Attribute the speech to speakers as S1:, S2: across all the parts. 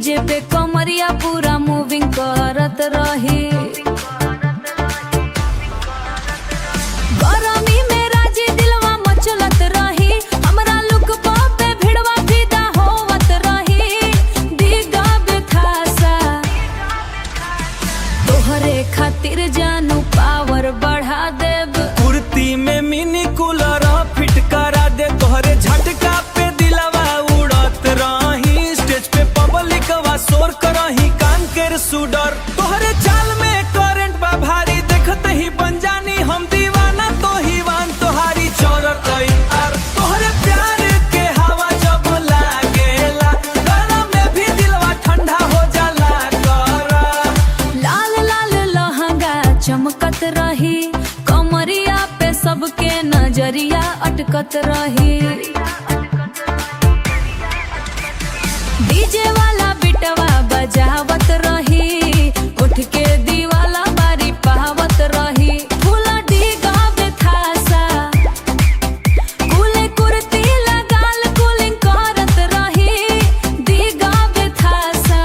S1: DJ पे कमरिया पूरा moving करत रही। गरमी में राजी दिलवा मचलत रही, हमरा लुक पे भिड़वा फिदा होवत रही। दीगा बेखासा तोहरे खातिर जानू पावर बढ़ा देब।
S2: कुर्ती में मिनी कूलर फिट करा दे, तोहरे झटका पे दिलवा उड़त रही। स्टेज पे पब्लिकवा शोर करही कान के सुडर। तोहरे चाल में करंट बा भारी, देखते ही बन जानी हम दीवाना। तो ही वान तोहारी चौरत यार, तोहरे प्यार के हवा जब लागेला, गरम में भी दिलवा ठंडा हो जाला करा।
S1: लाल लाल लहंगा चमकत रही, कमरिया पे सबके नजरिया अटकत रही। डीजे वाला बिटवा बजावत रही, उठ के दीवाला बारी पावत रही। फूला डीगा बेखासा कूले कुर्ती लगाल कूलिंग करत रही। दीगा बेखासा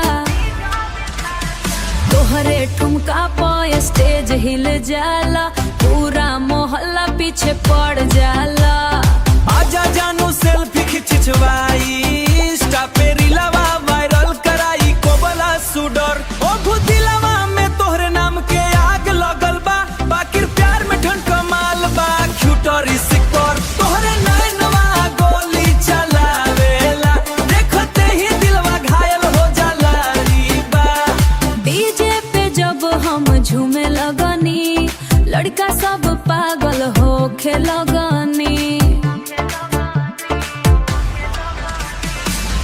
S1: तोहरे ठुमका पे स्टेज हिल जाला, पूरा मोहल्ला पीछे पड़ जाला।
S2: आजा जानू सेल्फी खिंचवाई, इंस्टा पे रीलवा वायरल कराई। कोबला सुडर ओ दिलवा में तोहरे नाम के आग लगल बा, बाकी प्यार में ठन कमाल बा। क्यूटर सिक्कर तोहरे नैनवा गोली चलावेला, देखते ही दिलवा घायल हो जाला रीबा।
S1: डीजे पे जब हम झूमे लगनी, लड़का सब पागल होखे लगनी।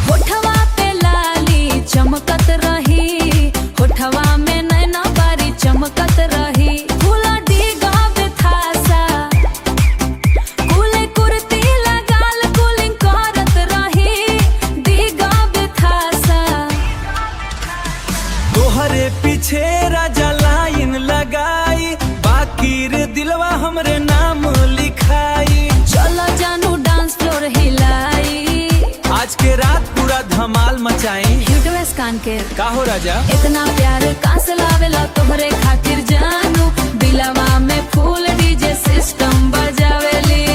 S1: होठवा पे लाली चमकत रही, होठवा में नैना बारी चमकत रही। फूला डीगा बेखासा कूले कुर्ती लगाल कूलिंग करत रही। डीगा बेखासा
S2: तोहरे पीछे राजा लाइन लगाई, बाकी रे दिलवा हमरे नाम लिखाई।
S1: चलो जानू डांस फ्लोर हिलाई,
S2: आज के रात पूरा धमाल मचाई।
S1: हिटवेस कान के
S2: का हो राजा,
S1: इतना प्यार कहाँ से लावेला तोहरे खातिर जानू। दिलवा में फूल डीजे सिस्टम बजावेली।